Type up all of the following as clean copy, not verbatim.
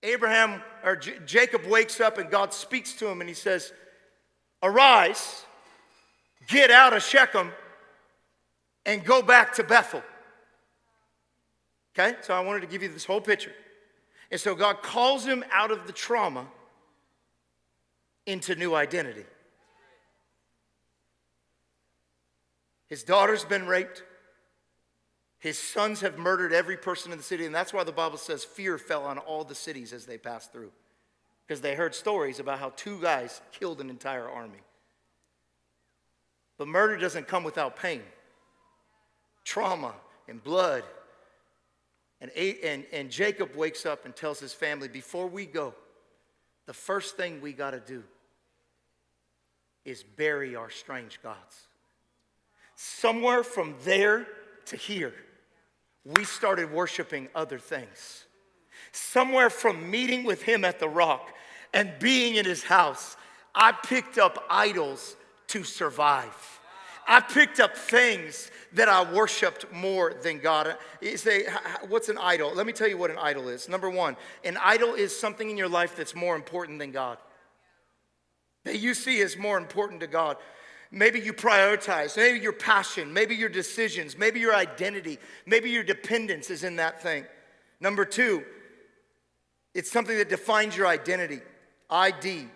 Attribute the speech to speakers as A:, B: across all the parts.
A: Jacob wakes up and God speaks to him and he says, arise, get out of Shechem, and go back to Bethel. Okay, so I wanted to give you this whole picture. And so God calls him out of the trauma into new identity. His daughter's been raped. His sons have murdered every person in the city. And that's why the Bible says fear fell on all the cities as they passed through. Because they heard stories about how 2 guys killed an entire army. But murder doesn't come without pain. Trauma and blood. And Jacob wakes up and tells his family, before we go, the first thing we got to do is bury our strange gods. Somewhere from there to here, we started worshiping other things. Somewhere from meeting with him at the rock and being in his house, I picked up idols to survive. I picked up things that I worshiped more than God. You say, what's an idol? Let me tell you what an idol is. Number one, an idol is something in your life that's more important than God. That you see as more important to God. Maybe you prioritize, maybe your passion, maybe your decisions, maybe your identity, maybe your dependence is in that thing. Number two, it's something that defines your identity, ID.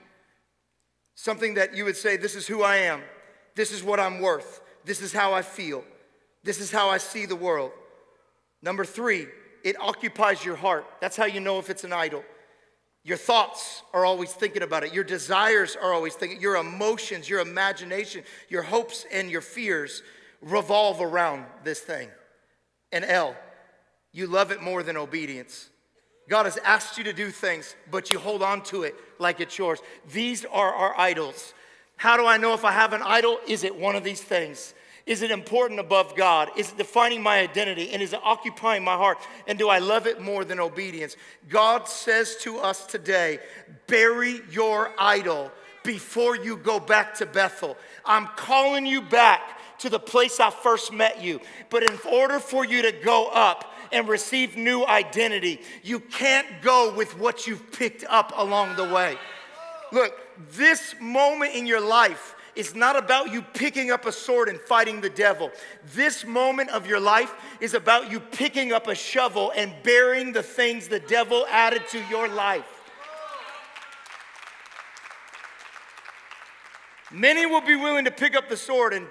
A: Something that you would say, this is who I am, this is what I'm worth, this is how I feel, this is how I see the world. Number three, it occupies your heart. That's how you know if it's an idol. Your thoughts are always thinking about it. Your desires are always thinking. Your emotions, your imagination, your hopes and your fears revolve around this thing. And L, you love it more than obedience. God has asked you to do things, but you hold on to it like it's yours. These are our idols. How do I know if I have an idol? Is it one of these things? Is it important above God? Is it defining my identity? And is it occupying my heart? And do I love it more than obedience? God says to us today, bury your idol before you go back to Bethel. I'm calling you back to the place I first met you. But in order for you to go up and receive new identity, you can't go with what you've picked up along the way. Look, this moment in your life is not about you picking up a sword and fighting the devil. This moment of your life is about you picking up a shovel and burying the things the devil added to your life. Many will be willing to pick up the sword and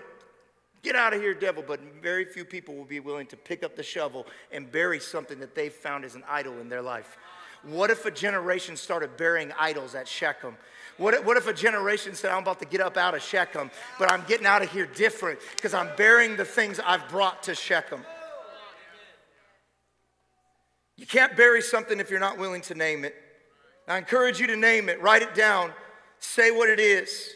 A: get out of here, devil, but very few people will be willing to pick up the shovel and bury something that they've found as an idol in their life. What if a generation started burying idols at Shechem? What if a generation said, I'm about to get up out of Shechem, but I'm getting out of here different because I'm burying the things I've brought to Shechem. You can't bury something if you're not willing to name it. I encourage you to name it. Write it down. Say what it is.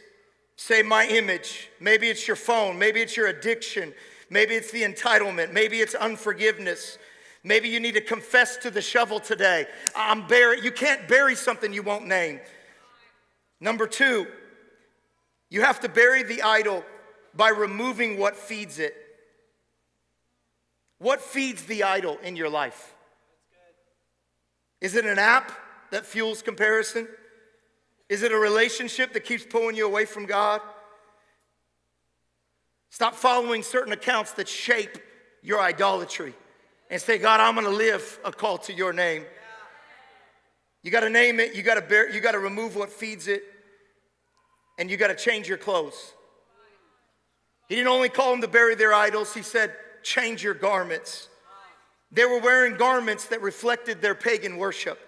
A: Say my image. Maybe it's your phone. Maybe it's your addiction. Maybe it's the entitlement. Maybe it's unforgiveness. Maybe you need to confess to the shovel today. You can't bury something you won't name. Number two, you have to bury the idol by removing what feeds it. What feeds the idol in your life? Is it an app that fuels comparison? Is it a relationship that keeps pulling you away from God? Stop following certain accounts that shape your idolatry and say, God, I'm going to live a call to your name. You got to name it. You got to remove what feeds it. And you got to change your clothes. He didn't only call them to bury their idols. He said, change your garments. They were wearing garments that reflected their pagan worship.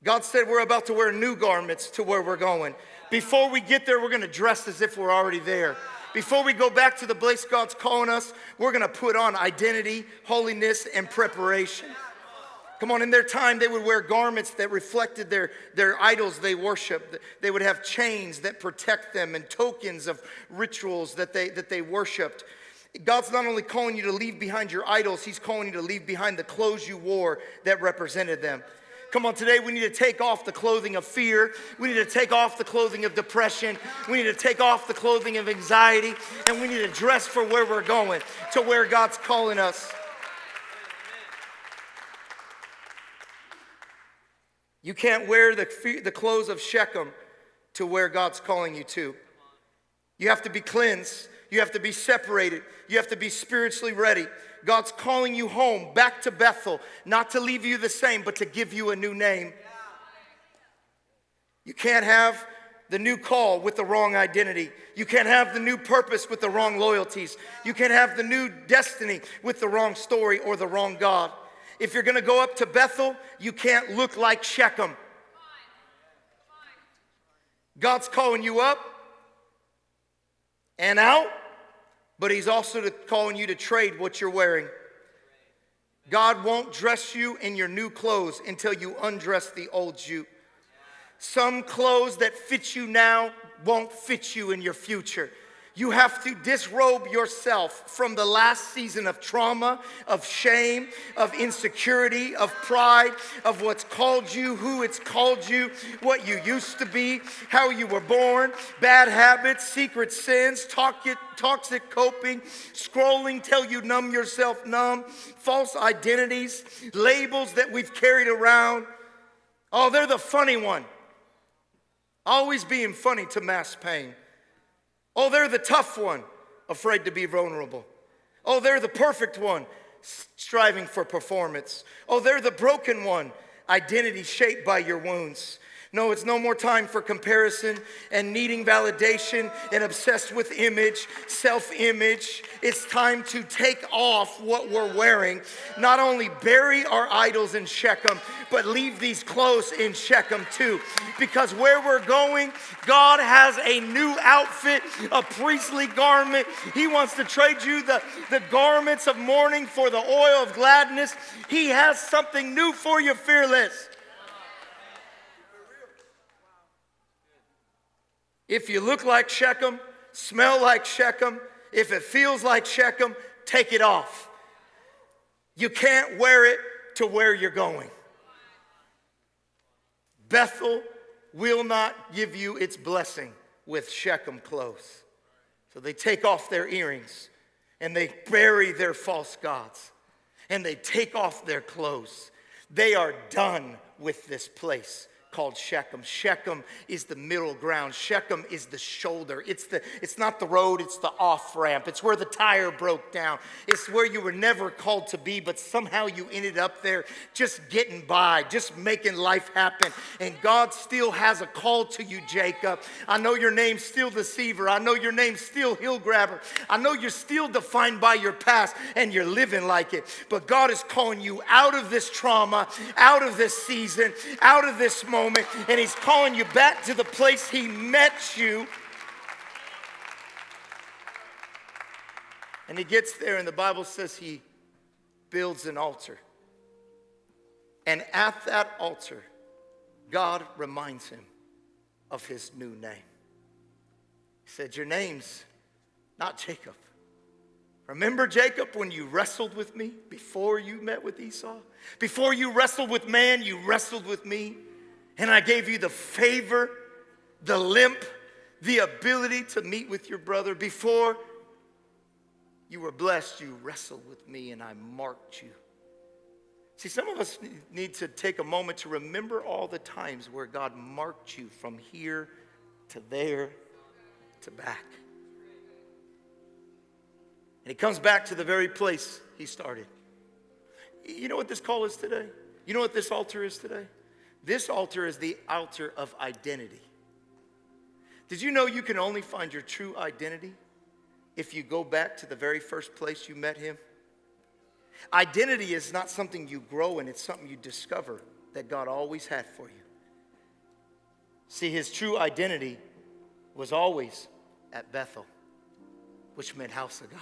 A: God said, we're about to wear new garments to where we're going. Before we get there, we're going to dress as if we're already there. Before we go back to the place God's calling us, we're going to put on identity, holiness, and preparation. Come on, in their time, they would wear garments that reflected their idols they worshiped. They would have chains that protect them and tokens of rituals that they worshiped. God's not only calling you to leave behind your idols, he's calling you to leave behind the clothes you wore that represented them. Come on, today we need to take off the clothing of fear. We need to take off the clothing of depression. We need to take off the clothing of anxiety. And we need to dress for where we're going, to where God's calling us. You can't wear the clothes of Shechem to where God's calling you to. You have to be cleansed. You have to be separated. You have to be spiritually ready. God's calling you home, back to Bethel, not to leave you the same, but to give you a new name. You can't have the new call with the wrong identity. You can't have the new purpose with the wrong loyalties. You can't have the new destiny with the wrong story or the wrong God. If you're going to go up to Bethel, you can't look like Shechem. God's calling you up and out, but he's also calling you to trade what you're wearing. God won't dress you in your new clothes until you undress the old you. Some clothes that fit you now won't fit you in your future. You have to disrobe yourself from the last season of trauma, of shame, of insecurity, of pride, of what's called you, who it's called you, what you used to be, how you were born, bad habits, secret sins, toxic coping, scrolling till you numb yourself numb, false identities, labels that we've carried around. Oh, they're the funny one. Always being funny to mass pain. Oh, they're the tough one, afraid to be vulnerable. Oh, they're the perfect one, striving for performance. Oh, they're the broken one, identity shaped by your wounds. No, it's no more time for comparison and needing validation and obsessed with image, self-image. It's time to take off what we're wearing. Not only bury our idols in Shechem, but leave these clothes in Shechem too. Because where we're going, God has a new outfit, a priestly garment. He wants to trade you the garments of mourning for the oil of gladness. He has something new for you, fearless. If you look like Shechem, smell like Shechem, if it feels like Shechem, take it off. You can't wear it to where you're going. Bethel will not give you its blessing with Shechem clothes. So they take off their earrings and they bury their false gods and they take off their clothes. They are done with this place called Shechem. Shechem is the middle ground. Shechem is the shoulder. It's not the road, it's the off-ramp. It's where the tire broke down. It's where you were never called to be, but somehow you ended up there just getting by, just making life happen. And God still has a call to you, Jacob. I know your name's still deceiver. I know your name's still hill grabber. I know you're still defined by your past and you're living like it. But God is calling you out of this trauma, out of this season, out of this moment. And he's calling you back to the place he met you. And he gets there and the Bible says he builds an altar. And at that altar, God reminds him of his new name. He said, your name's not Jacob. Remember, Jacob, when you wrestled with me before you met with Esau? Before you wrestled with man, you wrestled with me. And I gave you the favor, the limp, the ability to meet with your brother. Before you were blessed, you wrestled with me and I marked you. See, some of us need to take a moment to remember all the times where God marked you from here to there to back. And he comes back to the very place he started. You know what this call is today? You know what this altar is today? This altar is the altar of identity. Did you know you can only find your true identity if you go back to the very first place you met him? Identity is not something you grow in, it's something you discover that God always had for you. See, his true identity was always at Bethel, which meant house of God.